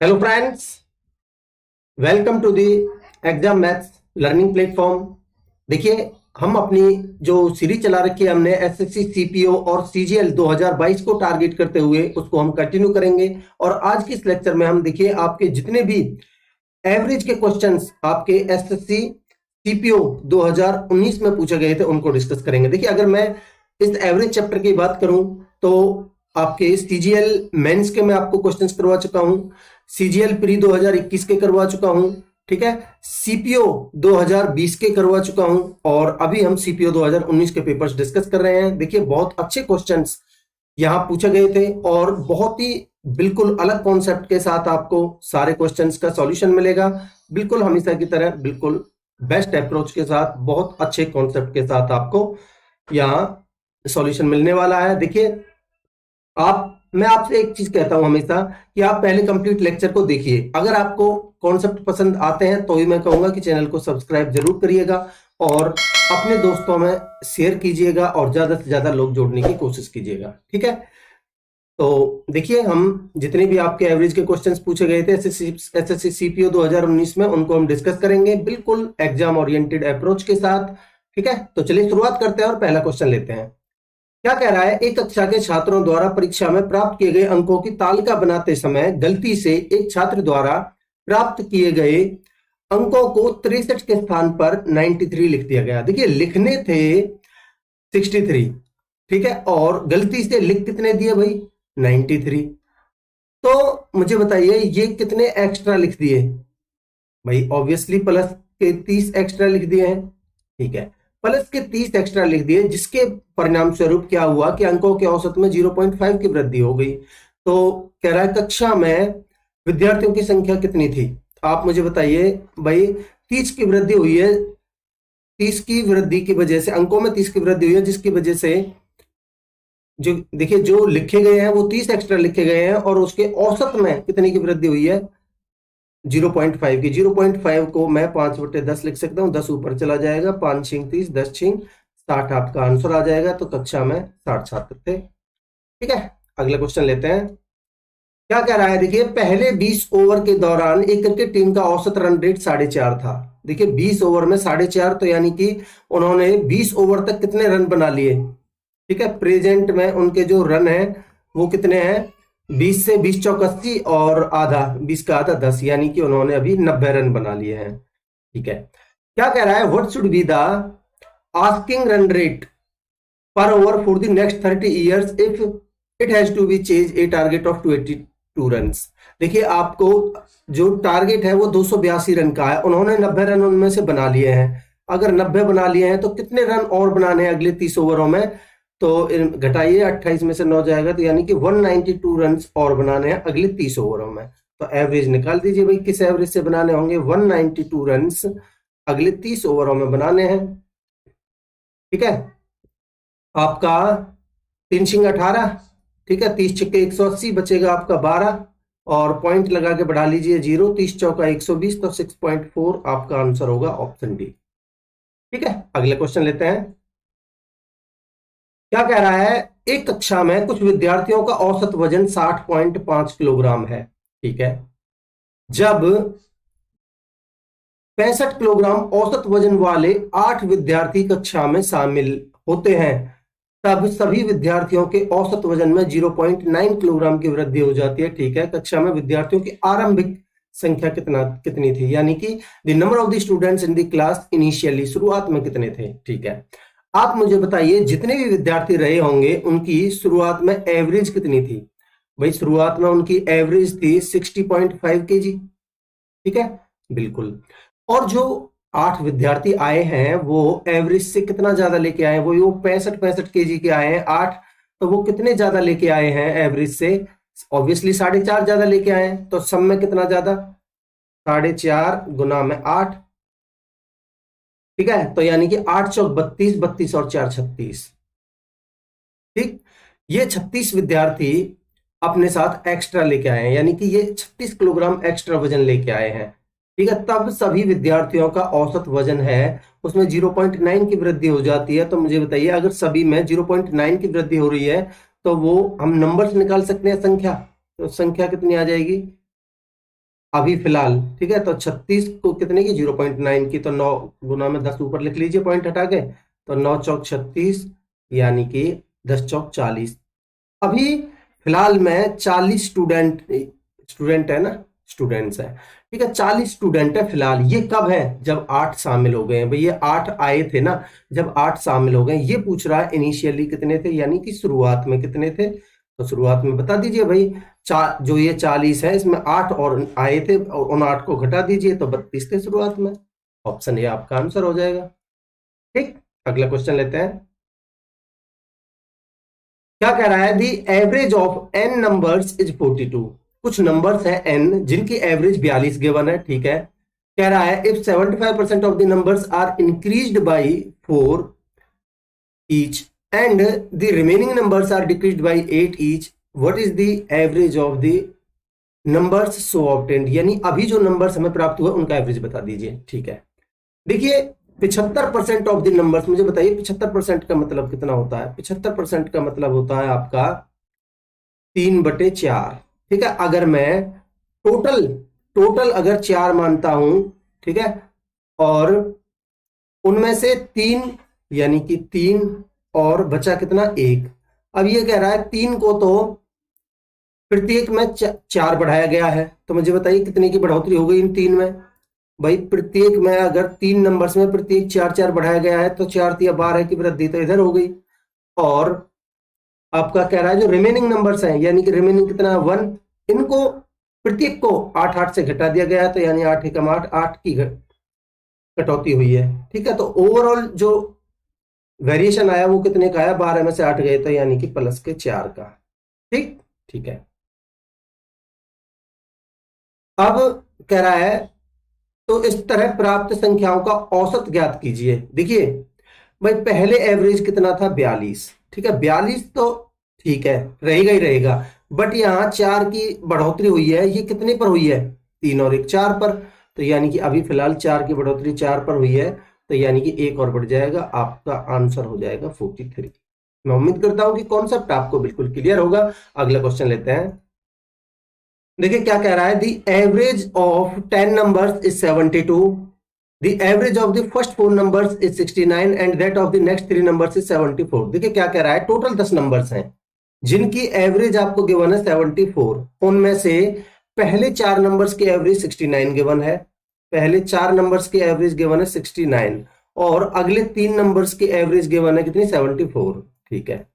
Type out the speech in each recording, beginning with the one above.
Hello friends, welcome to the exam maths learning platform. देखिए, हम अपनी जो सीरीज चला रखी है हमने एसएससी सीपीओ और सीजीएल 2022 को टारगेट करते हुए उसको हम कंटिन्यू करेंगे। और आज के इस लेक्चर में हम देखिए आपके जितने भी एवरेज के क्वेश्चंस आपके एसएससी सीपीओ 2019 में पूछे गए थे उनको डिस्कस करेंगे। देखिए, अगर मैं इस एवरेज चैप्टर की बात करूं तो आपके सीजीएल मेंस के मैं आपको क्वेश्चंस करवा चुका हूं, सीजीएल प्री 2021 के करवा चुका हूं, ठीक है, सीपीओ 2020 के करवा चुका हूं और अभी हम सीपीओ 2019 के पेपर्स डिस्कस कर रहे हैं। देखिए, बहुत अच्छे क्वेश्चंस यहां पूछे गए थे और बहुत ही बिल्कुल अलग कॉन्सेप्ट के साथ आपको सारे क्वेश्चंस का सॉल्यूशन मिलेगा। बिल्कुल हमेशा की तरह बिल्कुल बेस्ट अप्रोच के साथ बहुत अच्छे कॉन्सेप्ट के साथ आपको यहाँ सॉल्यूशन मिलने वाला है। देखिए, मैं आपसे एक चीज कहता हूं हमेशा कि आप पहले कंप्लीट लेक्चर को देखिए। अगर आपको कॉन्सेप्ट पसंद आते हैं तो ही मैं कहूंगा कि चैनल को सब्सक्राइब जरूर करिएगा और अपने दोस्तों में शेयर कीजिएगा और ज्यादा से ज्यादा लोग जोड़ने की कोशिश कीजिएगा, ठीक है। तो देखिए, हम जितने भी आपके एवरेज के क्वेश्चंस पूछे गए थे एसएससी सीपीओ 2019 में उनको हम डिस्कस करेंगे बिल्कुल एग्जाम ओरिएंटेड अप्रोच के साथ, ठीक है। तो चलिए शुरुआत करते हैं और पहला क्वेश्चन लेते हैं। क्या कह रहा है, एक कक्षा के छात्रों द्वारा परीक्षा में प्राप्त किए गए अंकों की तालिका बनाते समय गलती से एक छात्र द्वारा प्राप्त किए गए अंकों को 63 के स्थान पर 93 लिख दिया गया। देखिए, लिखने थे 63, ठीक है, और गलती से लिख कितने दिए भाई, 93। तो मुझे बताइए ये कितने एक्स्ट्रा लिख दिए भाई, ऑब्वियसली प्लस के 30 एक्स्ट्रा लिख दिए हैं, ठीक है, प्लस के 30 एक्स्ट्रा लिख दिए, जिसके परिणाम स्वरूप क्या हुआ कि अंकों के औसत में 0.5 की वृद्धि हो गई। तो कह रहा है कक्षा में विद्यार्थियों की संख्या कितनी थी, आप मुझे बताइए भाई। 30 की वृद्धि हुई है, 30 की वृद्धि की वजह से अंकों में 30 की वृद्धि हुई है, जिसकी वजह से जो देखिए जो लिखे गए हैं वो 30 एक्स्ट्रा लिखे गए हैं और उसके औसत में कितने की वृद्धि हुई है, 0.5 की। 0.5 को मैं 5/10 लिख सकता हूँ, 10 ऊपर चला जाएगा, 5 छिंग 30, 10 छिंग 60 आपका आंसर आ जाएगा। तो कक्षा में 60 छात्र थे, ठीक है। अगला क्वेश्चन लेते हैं। क्या कह रहा है, देखिए, पहले 20 ओवर के दौरान एक क्रिकेट टीम का औसत रन रेट 4.5 था। देखिए, 20 ओवर में 4.5, तो यानी कि उन्होंने 20 ओवर तक कितने रन बना लिए, ठीक है। प्रेजेंट में उनके जो रन है वो कितने हैं, 20 से 20 चौक 80 और आधा 20 का आधा 10, यानी कि उन्होंने अभी 90 रन बना लिए हैं, ठीक है। क्या कह रहा है, what should be the asking run rate पर over for the next 30 years if it has to be chase a target of 282 run. देखिए, आपको जो टारगेट है वो 282 रन का है, उन्होंने 90 रन उनमें से बना लिए हैं। अगर 90 बना लिए हैं तो कितने रन और बनाने हैं अगले 30 ओवरों में, तो घटाइए, 28 में से 9 जाएगा, तो यानी कि 192 रन और बनाने हैं अगले 30 ओवरों में। तो एवरेज निकाल दीजिए भाई, किस एवरेज से बनाने होंगे, 192 रन अगले 30 ओवरों में बनाने हैं, ठीक है। आपका 3 छिंग 18, ठीक है, 30 छिक्के 180, बचेगा आपका 12 और पॉइंट लगा के बढ़ा लीजिए 0, 30 चौका 120, तो 6.4 आपका आंसर होगा ऑप्शन डी, ठीक है। अगले क्वेश्चन लेते हैं। क्या कह रहा है, एक कक्षा में कुछ विद्यार्थियों का औसत वजन 60.5 किलोग्राम है, ठीक है। जब 65 किलोग्राम औसत वजन वाले 8 विद्यार्थी कक्षा में शामिल होते हैं, तब सभी विद्यार्थियों के औसत वजन में 0.9 किलोग्राम की वृद्धि हो जाती है, ठीक है। कक्षा में विद्यार्थियों की आरंभिक संख्या कितनी थी, यानी कि the number of the students in the class initially, शुरुआत में कितने थे, ठीक है। आप मुझे बताइए जितने भी विद्यार्थी रहे होंगे उनकी शुरुआत में एवरेज कितनी थी भाई, शुरुआत में उनकी एवरेज थी 60.5 kg, ठीक है, बिल्कुल। और जो 8 विद्यार्थी आए हैं वो एवरेज से कितना ज्यादा लेके आए हैं, वो 65 kg के आए हैं 8, तो वो कितने ज्यादा लेके आए हैं एवरेज से, ऑब्वियसली 4.5 ज्यादा लेके आए हैं। तो सब में कितना ज्यादा, 4.5 गुना में 8, ठीक है, तो यानी कि 8 चौक 32, 32 और 4 36, ठीक। ये 36 विद्यार्थी अपने साथ एक्स्ट्रा लेके आए हैं, यानी कि ये 36 किलोग्राम एक्स्ट्रा वजन लेके आए हैं, ठीक है। तब सभी विद्यार्थियों का औसत वजन है उसमें 0.9 की वृद्धि हो जाती है। तो मुझे बताइए, अगर सभी में 0.9 की वृद्धि हो रही है तो वो हम नंबर से निकाल सकते हैं संख्या, तो संख्या कितनी आ जाएगी, अभी फिलहाल, ठीक है। तो 36 को कितने की, 0.9 की, तो 9 गुना में 10 ऊपर लिख लीजिए पॉइंट हटा के, तो 9 चौक 36 यानी कि 10 चौक 40। अभी फिलहाल में 40 स्टूडेंट स्टूडेंट है ना, स्टूडेंट्स है, ठीक है, 40 स्टूडेंट है फिलहाल। ये कब है, जब 8 शामिल हो गए हैं भाई, ये 8 आए थे ना, जब 8 शामिल हो गए। ये पूछ रहा है इनिशियली कितने थे, यानी कि शुरुआत में कितने थे, तो शुरुआत में बता दीजिए भाई। जो ये 40 है इसमें 8 और आए थे, और उन 8 को घटा दीजिए तो 32 थे शुरुआत में। ऑप्शन ये आपका आंसर हो जाएगा। ठीक, अगला क्वेश्चन लेते हैं। क्या कह रहा है, the average of N numbers is 42। कुछ नंबर्स हैं एन जिनकी एवरेज 42 गिवन है, ठीक है। कह रहा है if 75% of the numbers are increased by 4 each and the remaining numbers are decreased by 8 each, what is the average of the numbers so obtained. यानी अभी जो नंबर्स हमें प्राप्त हुआ उनका एवरेज बता दीजिए, ठीक है। देखिए 75% ऑफ द नंबर्स, मुझे बताइए 75% का मतलब कितना होता है। 75% का मतलब होता है आपका 3/4, ठीक है। अगर मैं टोटल टोटल अगर 4 मानता हूं, ठीक है, और उनमें से 3 यानी कि 3 और बचा कितना, 1। अब ये कह रहा है 3 को तो प्रत्येक में 4 बढ़ाया गया है, तो मुझे बताइए कितने की बढ़ोतरी हो गई इन 3 में। भाई प्रत्येक में अगर 3 नंबर्स में प्रत्येक 4 बढ़ाया गया है, तो 4 या 12 की वृद्धि तो इधर हो गई। और आपका कह रहा है जो रिमेनिंग नंबर्स हैं, यानी कि रिमेनिंग कितना, 1, इनको प्रत्येक को 8 से घटा दिया गया है, तो यानी 8 एकम 8, 8 की कटौती हुई है, ठीक है। तो ओवरऑल जो वेरिएशन आया वो कितने का आया, 12 में से 8 गए, तो यानी कि +4 का। ठीक, ठीक है। अब कह रहा है तो इस तरह प्राप्त संख्याओं का औसत ज्ञात कीजिए। देखिए भाई पहले एवरेज कितना था, 42, ठीक है। 42 तो ठीक है, रहेगा ही रहेगा, बट यहाँ 4 की बढ़ोतरी हुई है, ये कितने पर हुई है, 3 और 1 4 पर। तो यानी कि अभी फिलहाल 4 की बढ़ोतरी 4 पर हुई है, तो यानी कि 1 और बढ़ जाएगा, आपका आंसर हो जाएगा 43। मैं उम्मीद करता हूं कि कॉन्सेप्ट आपको बिल्कुल क्लियर होगा। अगला क्वेश्चन लेते हैं। देखिए क्या कह रहा है, the average of 10 numbers is 72, the average of the first 4 numbers is 69 and that of the next 3 numbers is 74। देखिए क्या कह रहा है, टोटल 10 नंबर्स हैं जिनकी एवरेज आपको गिवन है 74। उनमें से पहले 4 नंबर्स की एवरेज 69 गिवन है, पहले 4 नंबर्स की एवरेज गिवन है 69, और अगले 3 नंबर्स की एवरेज गिवन है कितनी, 74, ठीक है।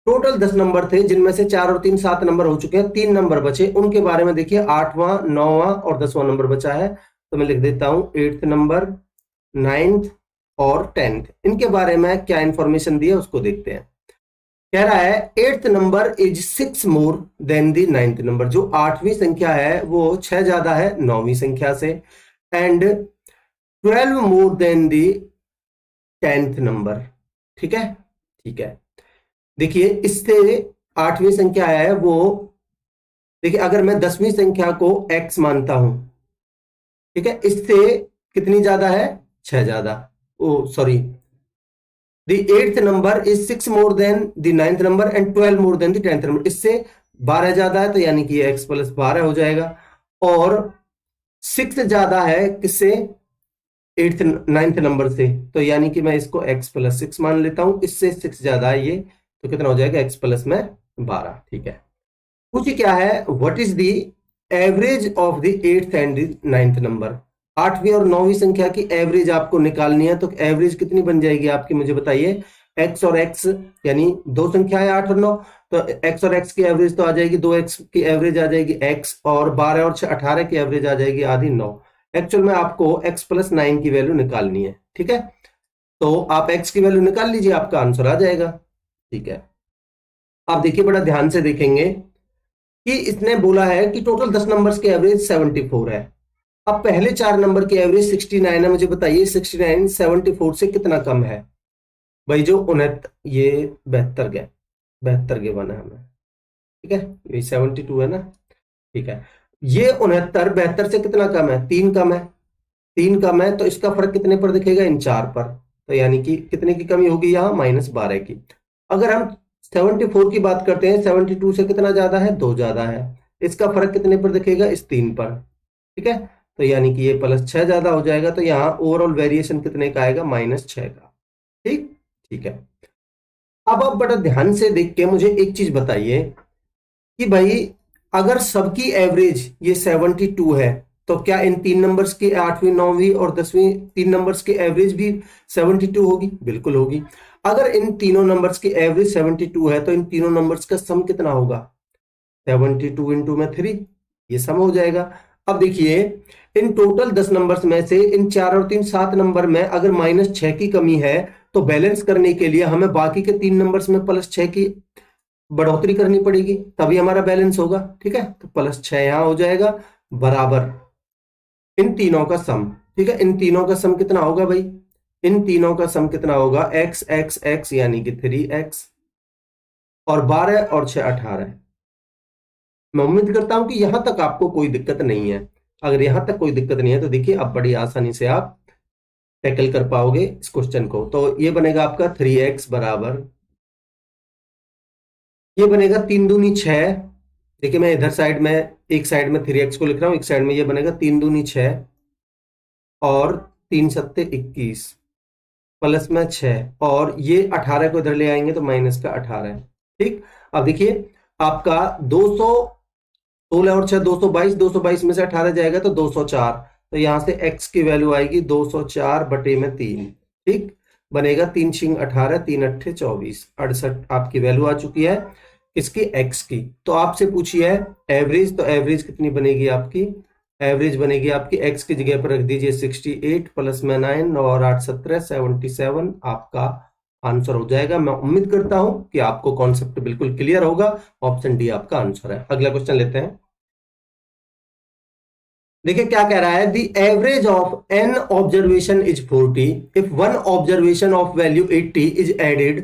टोटल 10 नंबर थे जिनमें से 4 और 3 7 नंबर हो चुके हैं, 3 नंबर बचे, उनके बारे में देखिए 8वां 9वां और 10वां नंबर बचा है। तो मैं लिख देता हूं 8th नंबर, 9th और 10th, इनके बारे में क्या इंफॉर्मेशन दी है उसको देखते हैं। कह रहा है 8th number is 6 more than the 9th number. जो 8वीं संख्या है वो 6 ज्यादा है 9वीं संख्या से, and 12 more than the 10th number, ठीक है, ठीक है। देखिए इससे 8वीं संख्या है वो, देखिए अगर मैं 10वीं संख्या को x मानता हूं, ठीक है, इससे कितनी ज्यादा है, 6 ज्यादा, oh sorry, the 8th number is 6 more than the 9th number and 12 more than the 10th number. इससे 12 ज्यादा है, तो यानी कि x + 12 हो जाएगा। और 6 ज्यादा है किससे, 8th 9th नंबर से, तो यानी कि मैं इसको x + 6 मान लेता हूं। इससे 6 ज्यादा है ये, तो कितना हो जाएगा, x + में 12, ठीक है। पूछिए क्या है, what is the average of the 8th and 9th number. 8वीं और 9वीं संख्या की एवरेज आपको निकालनी है, तो एवरेज कितनी बन जाएगी आपकी, मुझे बताइए। x और x यानी दो संख्याएं 8 और 9, तो x और x की एवरेज तो आ जाएगी, 2x की एवरेज आ जाएगी x, और 12 और 6 18 की एवरेज आ जाएगी आधी 9। एक्चुअल में आपको x + 9 की वैल्यू निकालनी है, ठीक है। तो आप x की वैल्यू निकाल लीजिए, आपका आंसर आ जाएगा, ठीक है। आप देखिए बड़ा ध्यान से देखेंगे कि इसने बोला है कि टोटल 10 नंबर्स की एवरेज 74 है। अब पहले 4 नंबर की एवरेज 69 है, मुझे बताइए 69 74 से कितना कम है। भाई जो 69, ये 72 के बना है हमें, ठीक है, ये 72 है ना, ठीक है। ये 69 72 से कितना कम है, 3 कम है, 3 कम है, तो इसका फर्क कितने पर दिखेगा, इन 4 पर। तो यानी कि कितने की कमी होगी यहाँ, -12 की। अगर हम 74 की बात करते हैं, 72 से कितना ज्यादा है, 2 ज्यादा है, इसका फर्क कितने पर दिखेगा, इस 3 पर। ठीक है, तो यानी कि ये +6 ज्यादा हो जाएगा, तो यहाँ ओवरऑल वेरिएशन कितने का आएगा, -6 का। ठीक ठीक है। अब आप बड़ा ध्यान से देख के मुझे एक चीज बताइए कि भाई अगर सबकी एवरेज ये 72 है, तो क्या इन तीन नंबर्स की 8वीं 9वीं और 10वीं तीन नंबर्स की एवरेज भी 72 होगी? बिल्कुल होगी। अगर इन तीनों नंबर्स की एवरेज 72 है, तो इन तीनों नंबर्स का सम कितना होगा? 72 इंटू में 3, ये सम हो जाएगा। अब देखिए, इन टोटल 10 नंबर्स में से इन 4 और 3 7 नंबर में अगर -6 की कमी है, तो बैलेंस करने के लिए हमें बाकी के 3 नंबर्स में +6 की बढ़ोतरी करनी पड़ेगी, तभी हमारा बैलेंस होगा। ठीक है, तो +6 यहां हो जाएगा, बराबर इन तीनों का सम। ठीक है, इन तीनों का सम कितना होगा भाई? इन तीनों का सम कितना होगा? x x x यानी कि 3x, और 12 और 6 18। मैं उम्मीद करता हूं कि यहां तक आपको कोई दिक्कत नहीं है। अगर यहां तक कोई दिक्कत नहीं है, तो देखिए अब बड़ी आसानी से आप टैकल कर पाओगे इस क्वेश्चन को। तो ये बनेगा आपका 3x बराबर, ये बनेगा 3 दूनी 6। देखिए मैं इधर साइड में, एक साइड में 3x को लिख रहा हूं, एक साइड में ये बनेगा 3 दूनी 6 और 3 सत्ते 21 प्लस में 6, और ये 18 को इधर ले आएंगे तो माइनस का 18। ठीक, अब देखिए आपका 216 और 6 222, 222 में से 18 जाएगा तो 204, तो यहां से x की वैल्यू आएगी 204 बटे में 3। ठीक, बनेगा 3 छिंग 18, 3 अट्ठे 24, 68 आपकी वैल्यू आ चुकी है इसकी x की। तो आपसे पूछिए एवरेज, तो एवरेज कितनी बनेगी आपकी? एवरेज बनेगी आपकी, x की जगह पर रख दीजिए 68 प्लस में 9 और 8 17 77 आपका आंसर हो जाएगा। मैं उम्मीद करता हूं कि आपको कॉन्सेप्ट बिल्कुल क्लियर होगा। ऑप्शन डी आपका आंसर है। अगला क्वेश्चन लेते हैं। देखिए क्या कह रहा है, the average of N observation is 40 if one observation of value 80 is added,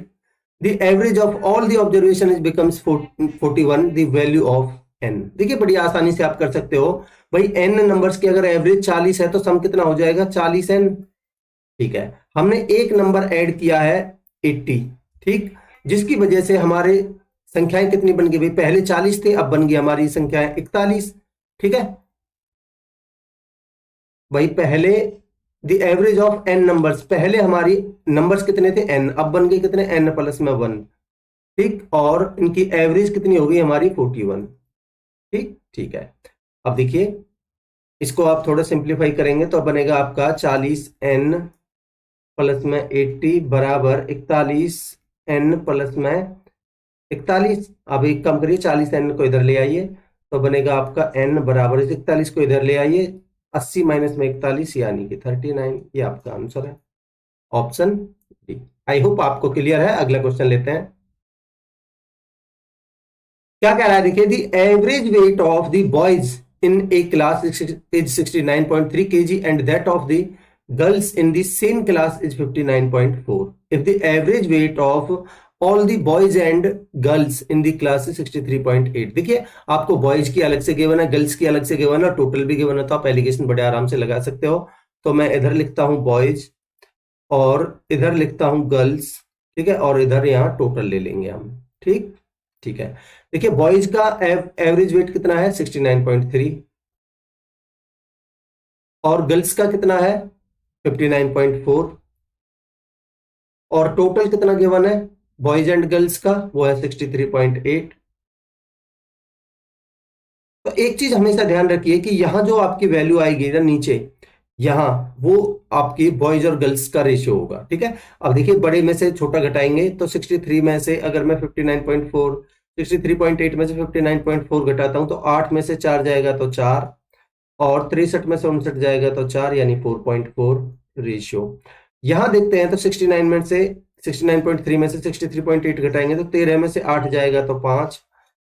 the average of all the observation is becomes 41 the value of N. देखिए बड़ी आसानी से आप कर सकते हो भाई, एन नंबर्स की अगर एवरेज 40 है तो सम कितना हो जाएगा? 40n। ठीक है, हमने एक नंबर ऐड किया है 80, ठीक, जिसकी वजह से हमारे संख्याएं कितनी बन गई भाई? पहले 40 थे, अब बन गई हमारी संख्याएं 41। ठीक है भाई, पहले the average of N numbers, पहले हमारी नंबर्स कितने थे? एन, अब बन गए कितने? एन प्लस में 1। ठीक, और इनकी एवरेज कितनी हो गई हमारी? 41। ठीक ठीक है, अब देखिए इसको आप थोड़ा सिंप्लीफाई करेंगे तो बनेगा आपका 40n प्लस में 80 बराबर 41n प्लस में 41। अब एक काम करिए, 40n को इधर ले आइए तो बनेगा आपका n बराबर 41 को इधर ले आइए, 80 माइनस में 41 यानी कि 39। ये आपका आंसर है, ऑप्शन डी। आई होप आपको क्लियर है। अगला क्वेश्चन लेते हैं। क्या कह रहा है, देखिए the average weight of the boys in a class is 69.3 kg and that of the girls in the same class is 59.4. If the average weight of all the boys and girls in the class is 63.8. देखिए आपको boys की अलग से given है, girls की अलग से given है, टोटल भी गिवन है, तो आप एलिगेशन बड़े आराम से लगा सकते हो। तो मैं इधर लिखता हूं बॉयज और इधर लिखता हूं गर्ल्स, ठीक है, और इधर यहाँ टोटल ले लेंगे हम। ठीक ठीक है, देखिए बॉयज का एवरेज वेट कितना है? 69.3, और गर्ल्स का कितना है? 59.4, और टोटल कितना गिवन है बॉयज एंड गर्ल्स का? वो है 63.8। तो एक चीज हमेशा ध्यान रखिए कि यहां जो आपकी वैल्यू आएगी ना नीचे, यहां वो आपकी बॉयज और गर्ल्स का रेशियो होगा। ठीक है, अब देखिए बड़े में से छोटा घटाएंगे तो 63 में से अगर मैं 59.4, 63.8 में से 59.4 घटाता हूं तो 8 में से 4 जाएगा तो 4, और 63 में से 59 जाएगा तो 4, यानी 4.4 रेशियो। यहां देखते हैं तो 69 में से 69.3 में से 63.8 घटाएंगे तो 13 में से 8 जाएगा तो 5,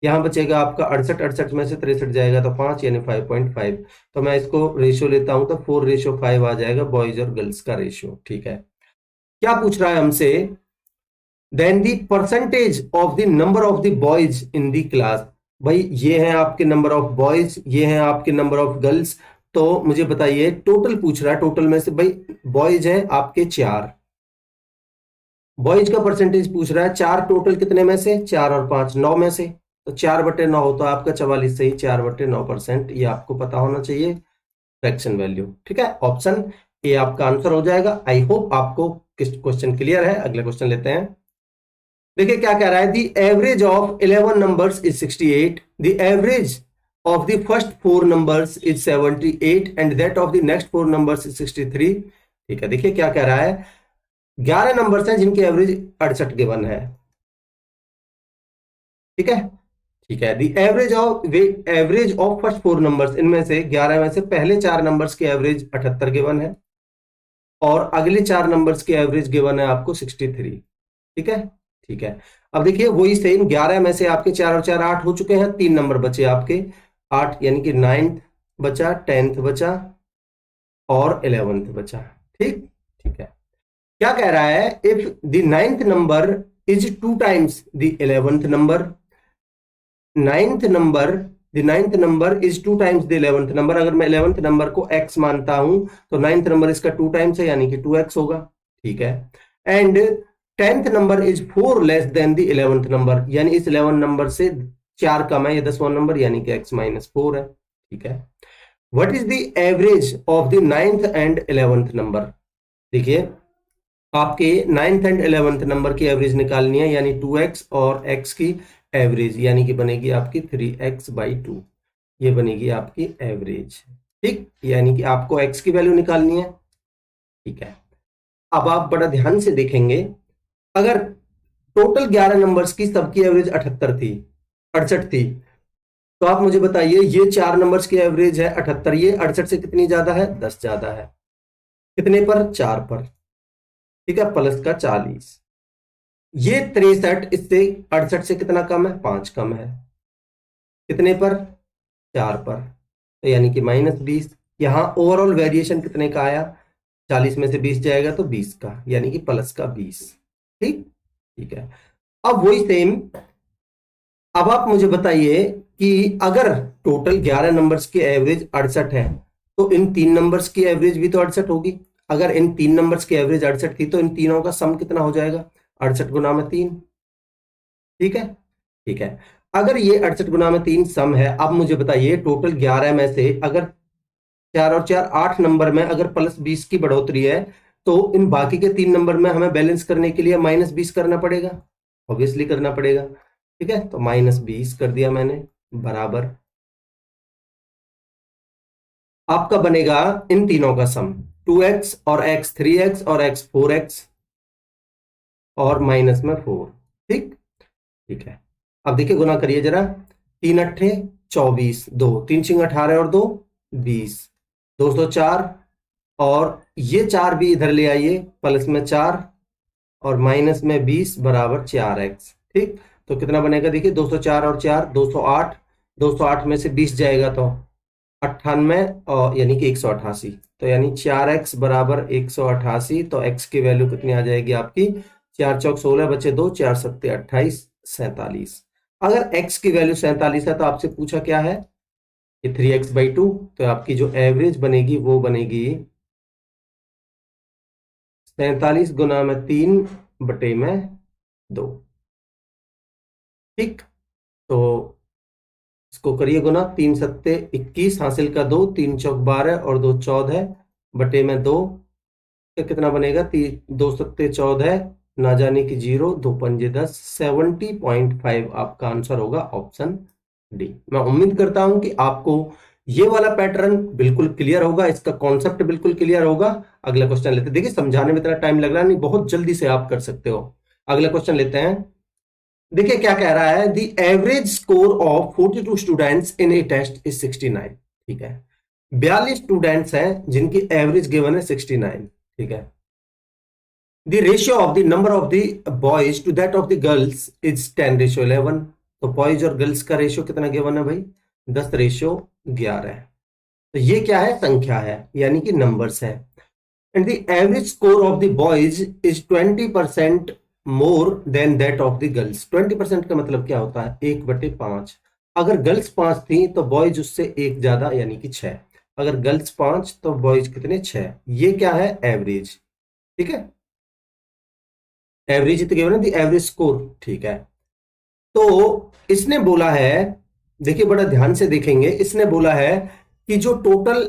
यहां बचेगा आपका 68, 68 में से 63 जाएगा तो 5, यानी 5.5। तो मैं इसको रेशियो लेता हूं तो 4:5 आ जाएगा बॉयज और गर्ल्स का रेशियो। ठीक है, क्या पूछ रहा है हमसे? Then the percentage of the number of the boys in the class. भाई ये है आपके नंबर ऑफ बॉयज, ये है आपके नंबर ऑफ गर्ल्स, तो मुझे बताइए टोटल पूछ रहा है। टोटल में से भाई बॉयज हैं आपके 4, बॉयज का परसेंटेज पूछ रहा है 4, टोटल कितने में से? 4 और 5 9 में से, तो 4/9 होता है आपका 44 से ही 4/9%। ये आपको पता होना चाहिए। Fraction value. ठीक है, ऑप्शन ए आपका आंसर हो जाएगा। आई होप आपको क्वेश्चन क्लियर है। अगले क्वेश्चन लेते हैं। देखिए क्या कह रहा है, the average of 11 numbers is 68, the average of the first 4 numbers is 78 and that of the next 4 numbers is 63। ठीक है, देखिए क्या कह रहा है, 11 नंबर्स हैं जिनकी एवरेज 68 गिवन है। ठीक है, ठीक है, the average of first 4 numbers, इनमें से 11 में से पहले 4 नंबर्स की एवरेज 78 गिवन है और अगले 4 नंबर्स की एवरेज गिवन है आपको 63। ठीक है, ठीक है। अब देखिए वही सेम 11 में से आपके 4 और 4 8 हो चुके हैं, 3 नंबर बचे आपके 8, यानी कि 9th बचा, 10th बचा और 11th बचा। ठीक, ठीक है। क्या कह रहा है, if the 9th number is 2 times the 11th number, the 9th number is 2 times the 11th number. अगर मैं 11th नंबर को x मानता हूं तो 9th नंबर इसका 2 टाइम्स है, यानी कि 2x होगा। ठीक है, and 10th number is 4 less than the 11th number, यानी इस 11 नंबर से 4 कम है ये 10वां नंबर, यानी कि x माइनस 4 है। ठीक है, what is the average of the 9th and 11th number. देखिए आपके 9th एंड 11th नंबर की एवरेज निकालनी है, यानी 2x और x की एवरेज, यानी कि बनेगी आपकी 3x/2, ये बनेगी आपकी एवरेज। ठीक, यानी कि आपको x की वैल्यू निकालनी है। ठीक है, अब आप बड़ा ध्यान से देखेंगे, अगर टोटल 11 नंबर्स की सबकी एवरेज 68 थी, तो आप मुझे बताइए ये 4 नंबर्स की एवरेज है 78, ये 68 से कितनी ज्यादा है, 10 ज्यादा है। कितने पर, 4 पर। ठीक है, प्लस का 40, ये 63 इससे 68 से कितना कम है, 5 कम है। कितने पर, 4 पर, तो यानी कि -20। यहां ओवरऑल वेरिएशन कितने का आया, 40 में से 20 जाएगा तो 20 का, यानी कि प्लस का 20। ठीक, ठीक है। अब वही सेम, अब आप मुझे बताइए कि अगर टोटल 11 नंबर्स की एवरेज 68 है, तो इन 3 नंबर्स की एवरेज भी तो 68 होगी। अगर इन 3 नंबर्स की एवरेज 68 थी, तो इन तीनों का सम कितना हो जाएगा, 68 गुना में 3। ठीक है, ठीक है। अगर ये 68 गुना में 3 सम है, अब मुझे बताइए टोटल 11 में से अगर 4 और 4 8 नंबर में अगर +20 की बढ़ोतरी है, तो इन बाकी के 3 नंबर में हमें बैलेंस करने के लिए -20 करना पड़ेगा, ऑब्वियसली करना पड़ेगा। ठीक है, तो -20 कर दिया मैंने, बराबर आपका बनेगा इन तीनों का सम 2x और x 3x और x 4x और माइनस में 4। ठीक, ठीक है। अब देखिए गुना करिए जरा, 3 अट्ठे 24, 2 3 छिंग 18 और 2 20, 204, और ये 4 भी इधर ले आइए, प्लस में 4 और माइनस में 20 बराबर 4x। ठीक, तो कितना बनेगा, देखिए 204 और 4 208, 208 में से 20 जाएगा तो 98 और यानी कि 188, तो यानी 4x बराबर 188। तो x की वैल्यू कितनी आ जाएगी आपकी, 4 चौक 16 बचे 2, 4 सत्ते 28, 47। अगर x की वैल्यु 47 है तो आपसे पूछा क्या है, कि 3x/2, तो आपकी जो एवरेज बनेगी वो बनेगी 47 गुना में 3 बटे में 2। ठीक, तो इसको करिए गुना, 3 सत्ते 21, हासिल का 2, 3 चौक 12 और 2 14 बटे में 2, तो कितना बनेगा, 2 सत्ते 14, ना जाने की 0, 2 पंजे 10, 70.5 आपका आंसर होगा, ऑप्शन डी। मैं उम्मीद करता हूं कि आपको ये वाला पैटर्न बिल्कुल क्लियर होगा, इसका कॉन्सेप्ट बिल्कुल क्लियर होगा। अगला क्वेश्चन लेते हैं। देखिए समझाने में इतना टाइम लग रहा नहीं, बहुत जल्दी से आप कर सकते हो। अगला क्वेश्चन लेते हैं। देखिए क्या कह रहा है, the average score of 42 students in a test is 69। ठीक है, 42 स्टूडेंट्स हैं जिनकी एवरेज गिवन है 69। ठीक है, the ratio of the number of the boys to that of the girls is 10:11। तो बॉयज और गर्ल्स का रेशियो कितना गिवन है भाई, 10:11। तो ये क्या है, संख्या है, यानी कि नंबर्स है। And the average score of the boys is 20% more than that of the girls. 20% का मतलब क्या होता है, 1/5। अगर गर्ल्स 5 थी तो बॉयज उससे 1 ज्यादा, यानी कि 6। अगर गर्ल्स 5 तो बॉयज कितने, 6। ये क्या है, एवरेज। ठीक है, एवरेज तो गिवन है, द एवरेज स्कोर। ठीक है, तो इसने बोला है, देखिए बड़ा ध्यान से देखेंगे, इसने बोला है कि जो टोटल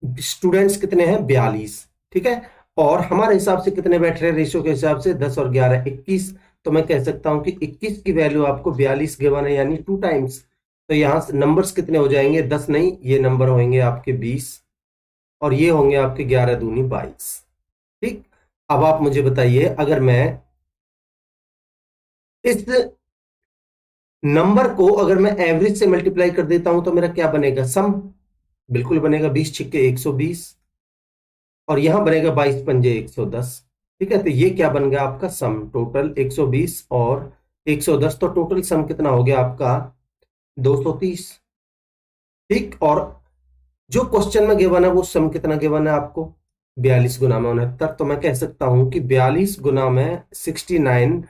स्टूडेंट्स कितने हैं 42, ठीक है। और हमारे हिसाब से कितने बैठ रहे हैं रेशियो के हिसाब से 10 और 11 21। तो मैं कह सकता हूं कि 21 की वैल्यू आपको 42 गिवन है, यानी 2 टाइम्स। तो यहां से नंबर्स कितने हो जाएंगे 10 नहीं, ये नंबर होंगे आपके 20 और ये होंगे आपके 11 दूनी 22। ठीक, अब आप मुझे बताइए अगर मैं इस नंबर को अगर मैं एवरेज से मल्टीप्लाई कर देता हूं तो मेरा क्या बनेगा सम, बिल्कुल बनेगा 20 छिक्के 120 और यहां बनेगा 22 पंजे 110। ठीक है, तो ये क्या बन गया आपका सम टोटल 120 और 110, तो टोटल सम कितना हो गया आपका 230। ठीक, और जो क्वेश्चन में गिवन है वो सम कितना गिवन है आपको 42 गुना में 69। तो मैं कह सकता हूं कि 42 गुना में 69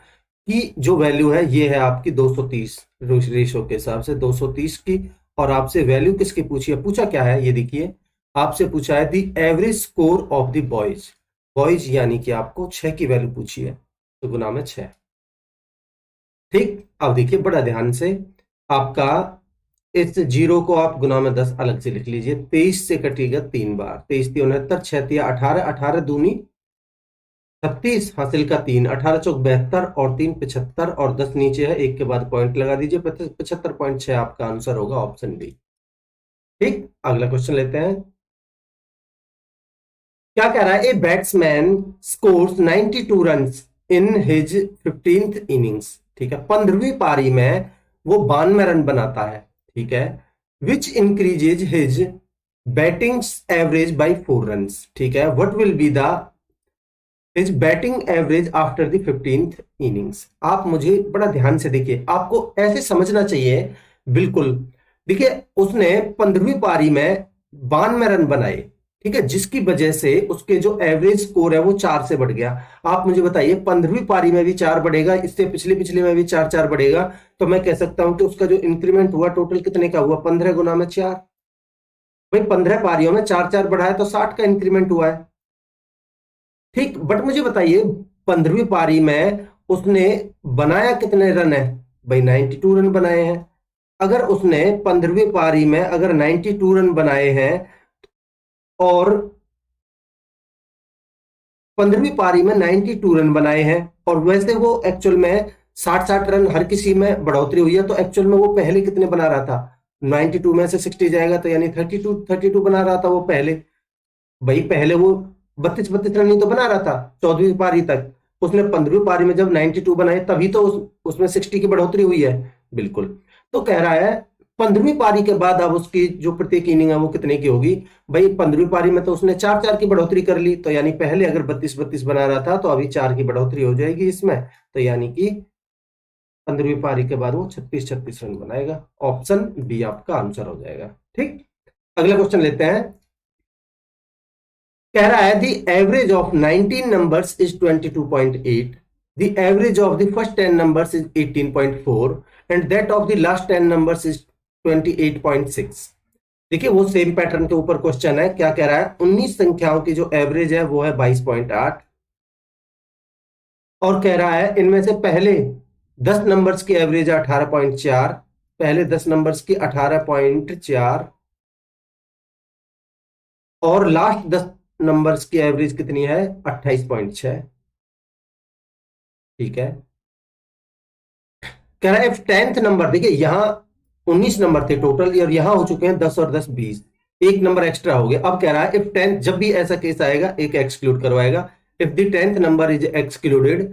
की जो वैल्यू है ये है आपकी 230 रेशो के हिसाब से 230 की। और आपसे वैल्यू किसकी पूछी है, पूछा क्या है ये देखिए, आपसे पूछा है the average score of the boys, boys यानी कि आपको 6 की वैल्यू पूछी है, तो गुना में 6। ठीक, अब देखिए बड़ा ध्यान से, आपका इस जीरो को आप गुना में 10 अलग से लिख लीजिए। 23 से कटेगा 3 बार, 23 3 69, 6 3 18, 18 दूनी 36, हासिल का 3, 18 चौक 72 और 3 75 और 10 नीचे है, एक के बाद पॉइंट लगा दीजिए, 75.6 आपका आंसर होगा ऑप्शन डी। ठीक, अगला क्वेश्चन लेते हैं। क्या कह रहा है, a batsman scores 92 runs in his 15th innings. ठीक है, 15वीं पारी में वो 92 रन बनाता है। ठीक है, which increases his batting average by 4 runs. ठीक है, what will be the his batting average after the 15th innings. आप मुझे बड़ा ध्यान से देखिए, आपको ऐसे समझना चाहिए बिल्कुल। देखिए उसने 15वीं पारी में 92 रन बनाए, ठीक है, जिसकी वजह से उसके जो एवरेज स्कोर है वो 4 से बढ़ गया। आप मुझे बताइए 15वीं पारी में भी 4 बढ़ेगा, इससे पिछले पिछले में भी 4 4 बढ़ेगा, तो मैं कह सकता हूं कि उसका जो इंक्रीमेंट हुआ टोटल कितने का हुआ 15 गुना में 4। भाई 15 पारियों में 4 4 बढ़ा है तो 60 का इंक्रीमेंट हुआ है। ठीक, बट मुझे बताइए 15वीं पारी में उसने बनाया कितने रन है, भाई 92 रन बनाए हैं। अगर उसने 15वीं पारी में अगर 92 रन बनाए हैं और 15वीं पारी में 92 रन बनाए हैं और वैसे वो एक्चुअल में 60 रन हर किसी में बढ़ोतरी हुई है, तो एक्चुअल में वो पहले कितने बना रहा था, 92 में से 60 जाएगा तो यानी 32 बना रहा था वो पहले। भाई पहले वो 32 रन ही तो बना रहा था 14वीं पारी तक। उसने 15वीं पारी में जब 92 बनाए तभी तो उसमें 60 की बढ़ोतरी हुई है। बिल्कुल, तो कह रहा है 15वीं पारी के बाद अब उसकी जो प्रत्येक इनिंग है वो कितने की होगी। भाई 15वीं पारी में तो उसने 4 4 की बढ़ोतरी कर ली, तो यानी पहले अगर 32 बना रहा था तो अभी 4 की बढ़ोतरी हो जाएगी इसमें, तो यानी कि 15वीं पारी के बाद वो 36 रन बनाएगा। ऑप्शन बी आपका आंसर हो जाएगा। ठीक, अगला क्वेश्चन लेते हैं। कह रहा है the average of 19 numbers is 22.8, the average of the first 10 numbers is 18.4 and that of the last 10 numbers is 28.6। देखिए वो सेम पैटर्न के ऊपर क्वेश्चन है। क्या कह रहा है, 19 संख्याओं की जो एवरेज है वो है 22.8 और कह रहा है इनमें से पहले 10 नंबर्स की एवरेज है 18.4, पहले 10 नंबर्स की 18.4 और लास्ट 10 नंबर्स की एवरेज कितनी है 28.6। ठीक है, कह रहा है 10th नंबर, देखिए यहां 19 नंबर थे टोटल और यहां हो चुके हैं 10 और 10 20, एक नंबर एक्स्ट्रा हो गया। अब कह रहा है इफ 10th, जब भी ऐसा केस आएगा एक एक्सक्लूड करवाएगा। If the 10th number is excluded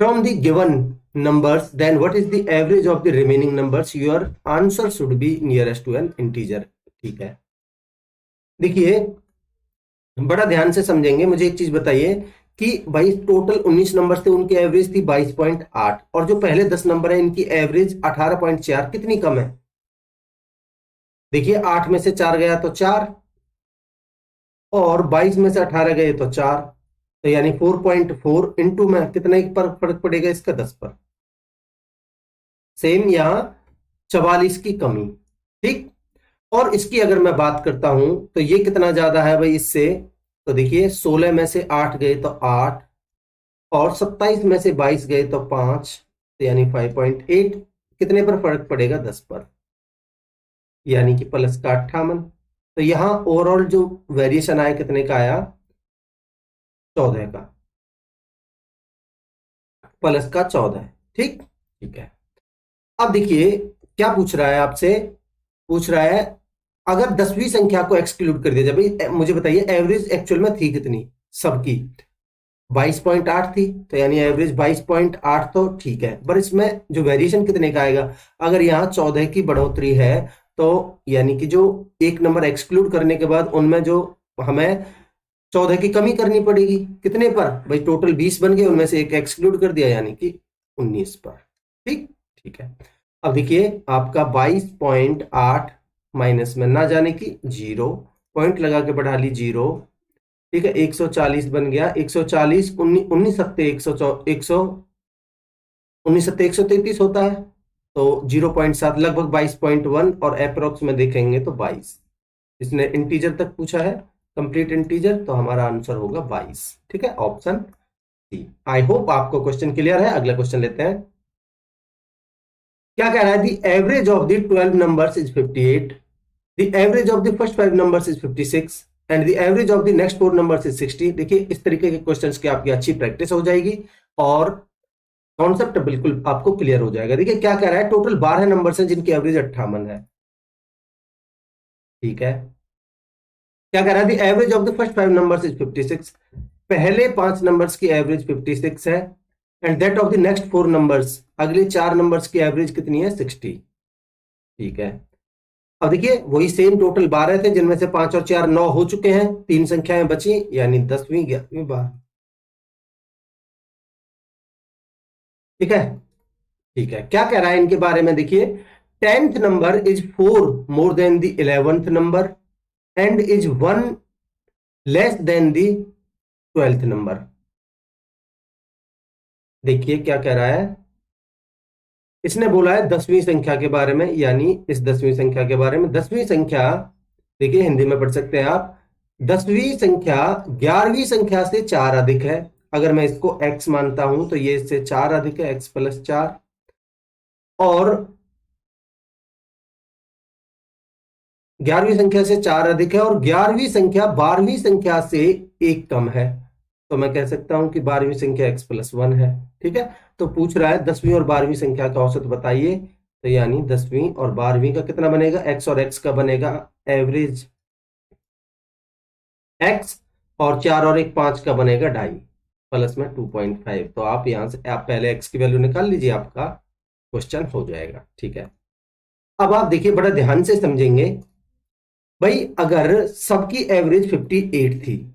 from the given numbers then what is the average of the remaining numbers, your answer should be nearest to an integer। ठीक है, देखिए बड़ा ध्यान से समझेंगे। मुझे एक चीज बताइए कि भाई टोटल 19 नंबर थे, उनकी एवरेज थी 22.8 और जो पहले 10 नंबर है इनकी एवरेज 18.4, कितनी कम है। देखिए 8 में से 4 गया तो 4 और 22 में से 18 गए तो 4, तो यानी 4.4 इंटू में कितने पर फर्क पड़ेगा इसका 10 पर। सेम यहां 44 की कमी। ठीक, और इसकी अगर मैं बात करता हूं तो ये कितना ज्यादा है भाई इससे, तो देखिए 16 में से 8 गए तो 8 और 27 में से 22 गए तो 5, तो यानी 5.8, कितने पर फर्क पड़ेगा 10 पर, यानी कि प्लस का 58। तो यहाँ ओवरऑल जो वेरिएशन आया कितने का आया, 14 का, प्लस का 14। ठीक ठीक है। अब देखिए क्या पूछ रहा है आपसे, पूछ रहा है अगर 10वीं संख्या को एक्सक्लूड कर दिया जाए, भाई मुझे बताइए एवरेज एक्चुअल में थी कितनी सबकी, 22.8 थी, तो यानी एवरेज 22.8, तो ठीक है। पर इसमें जो वेरिएशन कितने का आएगा, अगर यहाँ 14 की बढ़ोतरी है तो यानी कि जो एक नंबर एक्सक्लूड करने के बाद उनमें जो हमें 14 की कमी करनी पड़ेगी, कितने पर, भाई टोटल 20 बन गए, उनमें से एक एक्सक्लूड कर दिया यानी कि 19 पर। ठीक ठीक है। अब देखिए आपका 22.8 माइनस में ना जाने की 0, पॉइंट लगा के बढ़ा ली 0, ठीक है, 140 बन गया, 140 19 सत्ते 133 होता है, तो 0.7 लगभग 22.1, और अप्रोक्स में देखेंगे तो 22। इसने इंटीजर तक पूछा है, कंप्लीट इंटीजर, तो हमारा आंसर होगा 22। ठीक है, ऑप्शन सी। आई होप आपको क्वेश्चन क्लियर है। अगला क्वेश्चन लेते हैं। क्या कह रहा है, the average of the 12 numbers is 58, the average of the first 5 numbers is 56 and the average of the next 4 numbers is 60। देखिए इस तरीके के क्वेश्चंस की आपकी अच्छी प्रैक्टिस हो जाएगी और कॉन्सेप्ट बिल्कुल आपको क्लियर हो जाएगा। देखिए क्या कह रहा है, टोटल 12 नंबर्स हैं जिनकी एवरेज 58 है। ठीक है, क्या कह रहा है, the average of the first 5 numbers is 56, पहले 5 नंबर्स की एवरेज 56 है, and that of the next 4 numbers, अगले 4 नंबर्स की एवरेज कितनी है, 60। ठीक है, अब देखिए वही सेम टोटल 12 थे जिनमें से 5 और 4 9 हो चुके हैं, 3 संख्याएं बची यानी 10वीं 11वीं 12। ठीक है ठीक है, क्या कह रहा है इनके बारे में, देखिए 10th number is 4 more than the 11th number and is 1 less than the 12th number. देखिए क्या कह रहा है, इसने बोला है 10वीं संख्या के बारे में, यानी इस 10वीं संख्या के बारे में। 10वीं संख्या देखिए हिंदी में पढ़ सकते हैं आप, 10वीं संख्या 11वीं संख्या से 4 अधिक है। अगर मैं इसको x मानता हूं तो ये इससे 4 अधिक है, x + 4, और 11वीं संख्या से 4 अधिक है, और 11वीं संख्या 12वीं संख्या से 1 कम है, तो मैं कह सकता हूं कि 12वीं संख्या x + 1 है। ठीक है, तो पूछ रहा है 10वीं और 12वीं संख्या का औसत बताइए, तो यानी 10वीं और 12वीं का कितना बनेगा, x और x का बनेगा एवरेज x, और 4 और 1 5 का बनेगा 2.5, प्लस में 2.5। तो आप यहां से आप पहले x की वैल्यू निकाल लीजिए, आपका क्वेश्चन हो जाएगा। ठीक है, अब आप देखिए बड़ा ध्यान से समझेंगे, भाई अगर सबकी एवरेज 58 थी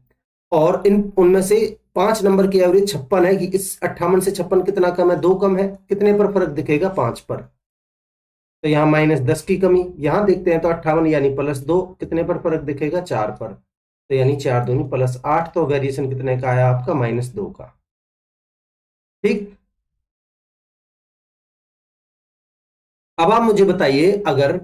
और इन उनमें से 5 नंबर की एवरेज 56 है, कि इस 58 से 56 कितना कम है, 2 कम है, कितने पर फर्क दिखेगा, 5 पर, तो यहाँ -10 की कमी। यहां देखते हैं तो 58 यानी +2, कितने पर फर्क दिखेगा, 4 पर, तो यानी 4 दूनी +8, तो वेरिएशन कितने का आया आपका, -2 का। ठीक, अब आप मुझे बताइए अगर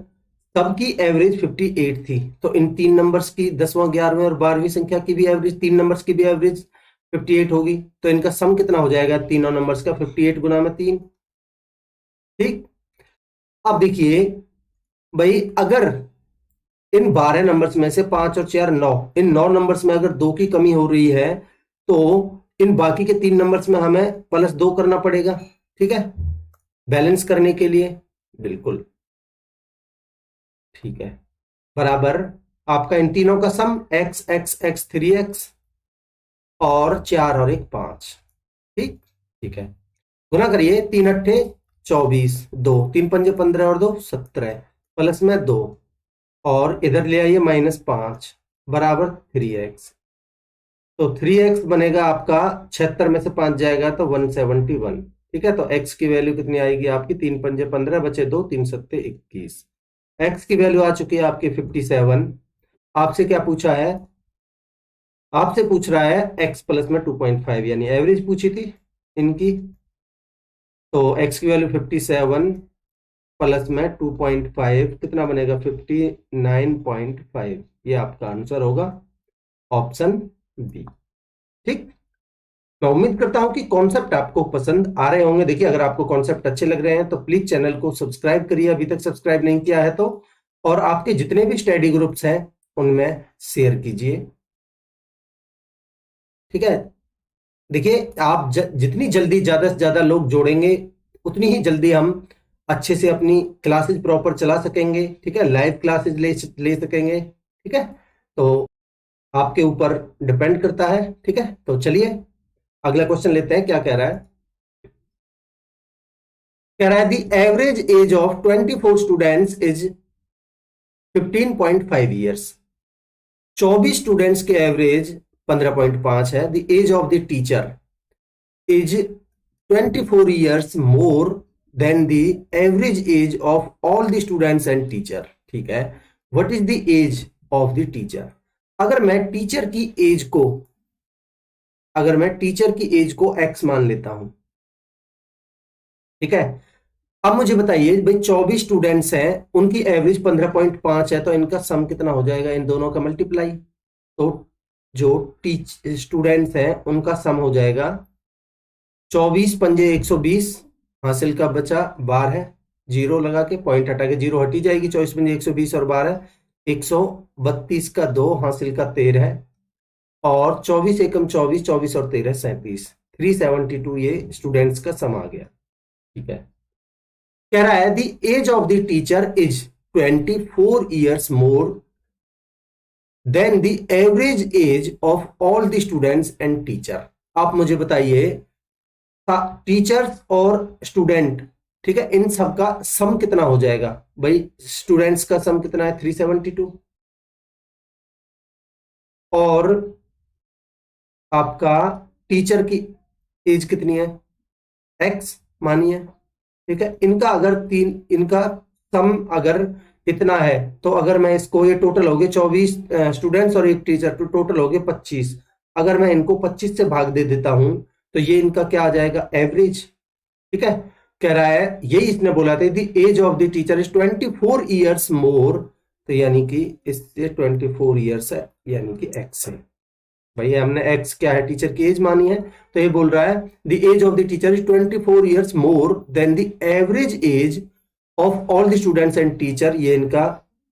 सबकी एवरेज 58 थी तो इन 3 नंबर्स की, 10वां 11वें और 12वीं संख्या की भी एवरेज, 3 नंबर्स की भी एवरेज 58 होगी, तो इनका सम कितना हो जाएगा तीनों नंबर्स का, 58 गुना में 3। ठीक, अब देखिए भाई अगर इन 12 नंबर्स में से 5 और 4 9, इन 9 नंबर्स में अगर 2 की कमी हो रही है तो इन बाकी के 3 नंबर्स में हमें +2 करना पड़ेगा। ठीक है, बैलेंस करने के लिए, बिल्कुल ठीक है, बराबर आपका इन तीनों का सम x x x 3x, और 4 और 1 5। ठीक ठीक है, गुना करिए, 3 अट्ठे 24, 2 3 पंजे 15 और 2 17, प्लस में 2, और इधर ले आइए -5, बराबर 3x, तो 3x बनेगा आपका 76 में से 5 जाएगा तो 171। ठीक है, तो x की वैल्यू कितनी आएगी आपकी, 3 पंजे 15 बचे 2, 3 सत्ते 21, x की वैल्यू आ चुकी है आपकी 57। आपसे क्या पूछा है, आपसे पूछ रहा है x प्लस में 2.5, यानी एवरेज पूछी थी इनकी, तो x की वैल्यू 57 प्लस में 2.5 कितना बनेगा, 59.5, ये आपका आंसर होगा, ऑप्शन बी। ठीक, मैं उम्मीद करता हूं कि कॉन्सेप्ट आपको पसंद आ रहे होंगे। देखिए अगर आपको कॉन्सेप्ट अच्छे लग रहे हैं तो प्लीज चैनल को सब्सक्राइब करिए, अभी तक सब्सक्राइब नहीं किया है तो, और आपके जितने भी स्टडी ग्रुप्स हैं उनमें शेयर कीजिए। ठीक है, देखिए आप जितनी जल्दी ज्यादा से ज्यादा लोग जोड़ेंगे उतनी ही जल्दी हम अच्छे से अपनी क्लासेस प्रॉपर चला सकेंगे। ठीक है, लाइव क्लासेस ले सकेंगे। ठीक है, तो आपके ऊपर डिपेंड करता है। ठीक है, तो चलिए अगला क्वेश्चन लेते हैं। क्या कह रहा है? कह रहा है the average age of 24 students is 15.5 years. 24 students के एवरेज 15.5 है। The age of the teacher is 24 years more than the average age of all the students and teacher। ठीक है, what is the age of the teacher? अगर मैं teacher की as को x मान लेता हूं। ठीक है, अब मुझे बताइए भाई 24 स्टूडेंट्स हैं, उनकी एवरेज 15.5 है, तो इनका सम कितना हो जाएगा? इन दोनों का मल्टीप्लाई। तो जो स्टूडेंट्स हैं उनका सम हो जाएगा 24 पंजे 120, हासिल का बचा 12, जीरो लगा के पॉइंट हटा के जीरो हटी जाएगी। 24 पंजे 120 और 12 132 का 2, हासिल का 13 और 24 एकम 24, 24 और 13 37, 372 ये स्टूडेंट्स का सम आ गया। ठीक है, कह रहा है the age of the teacher is 24 years more than the average age of all the students and teacher. आप मुझे बताइए टीचर्स और स्टूडेंट, ठीक है, इन सब का सम कितना हो जाएगा? भाई स्टूडेंट्स का सम कितना है? 372 और आपका टीचर की एज कितनी है? x मानिए। ठीक है, इनका सम अगर इतना है तो अगर मैं इसको, ये टोटल हो गए 24 स्टूडेंट्स और एक टीचर, तो टोटल हो गए 25। अगर मैं इनको 25 से भाग दे देता हूं तो ये इनका क्या आ जाएगा? एवरेज। ठीक है, कह रहा है यही इसने बोला था the age of the teacher is 24 years more, तो यानी कि इससे 24 years है, यानी कि x है। भाई हमने x क्या है? टीचर की एज मानी है, तो ये बोल रहा है the age of the teacher is 24 years more than the average age of all the students and teacher. ये इनका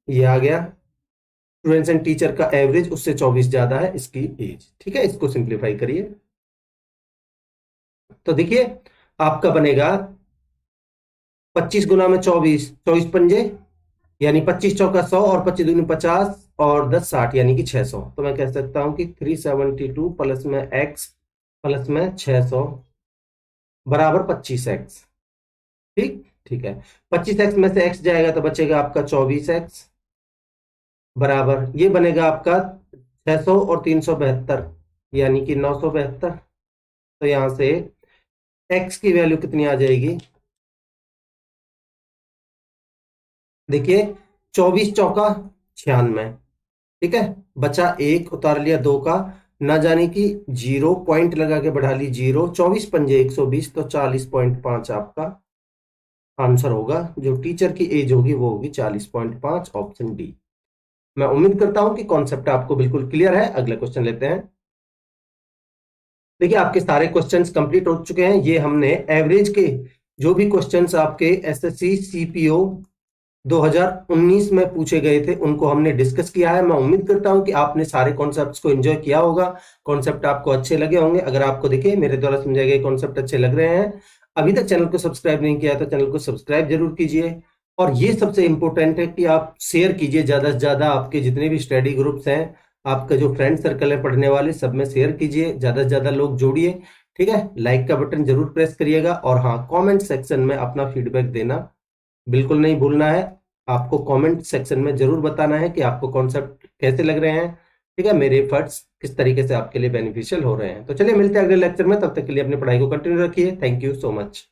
ये आ गया, स्टूडेंट्स एंड टीचर का एवरेज उससे 24 ज्यादा है इसकी एज। ठीक है, इसको सिंप्लीफाई करिए तो देखिए आपका बनेगा 25 गुना में 24, 24 पंजे यानी 25 चौका 100 और 25 दूनी 50 और 10 60 यानी कि 600। तो मैं कह सकता हूं कि 372 प्लस में x प्लस में 600 बराबर 25x। ठीक ठीक है, 25x में से x जाएगा तो बचेगा आपका 24x बराबर ये बनेगा आपका 600 और 372 यानी कि 972। तो यहां से x की वैल्यू कितनी आ जाएगी? देखिए 24 चौका 96। ठीक है, बचा एक, उतार लिया 2 का, ना जाने की 0 पॉइंट लगा के बढ़ा ली 0, 24 पंजे 120, तो 40.5 आपका आंसर होगा। जो टीचर की एज होगी वो होगी 40.5, ऑप्शन डी। मैं उम्मीद करता हूं कि कॉन्सेप्ट आपको बिल्कुल क्लियर है। अगला क्वेश्चन लेते हैं। देखिए आपके सारे क्वेश्चंस कंप्लीट हो चुके हैं। ये हमने एवरेज के जो भी क्वेश्चंस आपके एसएससी सीपीओ 2019 में पूछे गए थे उनको हमने डिस्कस किया है। मैं उम्मीद करता हूं कि आपने सारे कॉन्सेप्ट्स को एंजॉय किया होगा, कॉन्सेप्ट आपको अच्छे लगे होंगे। अगर आपको देखिए मेरे द्वारा समझाए गए कॉन्सेप्ट अच्छे लग रहे हैं, अभी तक चैनल को सब्सक्राइब नहीं किया तो चैनल को सब्सक्राइब जरूर कीजिए। और ये सबसे इंपॉर्टेंट है कि आप शेयर कीजिए ज्यादा से ज्यादा, आपके जितने भी स्टडी ग्रुप्स हैं, आपका जो फ्रेंड सर्कल है पढ़ने वाले, सब में शेयर कीजिए, ज्यादा से ज्यादा लोग जोड़िए। ठीक है, लाइक का बटन जरूर प्रेस करिएगा और हाँ, कमेंट सेक्शन में अपना फीडबैक देना बिल्कुल नहीं भूलना है। आपको कमेंट सेक्शन में जरूर बताना है कि आपको कॉन्सेप्ट कैसे लग रहे हैं। ठीक है, मेरे एफर्ट्स किस तरीके से आपके लिए बेनिफिशियल हो रहे हैं। तो चलिए मिलते हैं अगले लेक्चर में, तब तक के लिए अपनी पढ़ाई को कंटिन्यू रखिए। Thank you so much.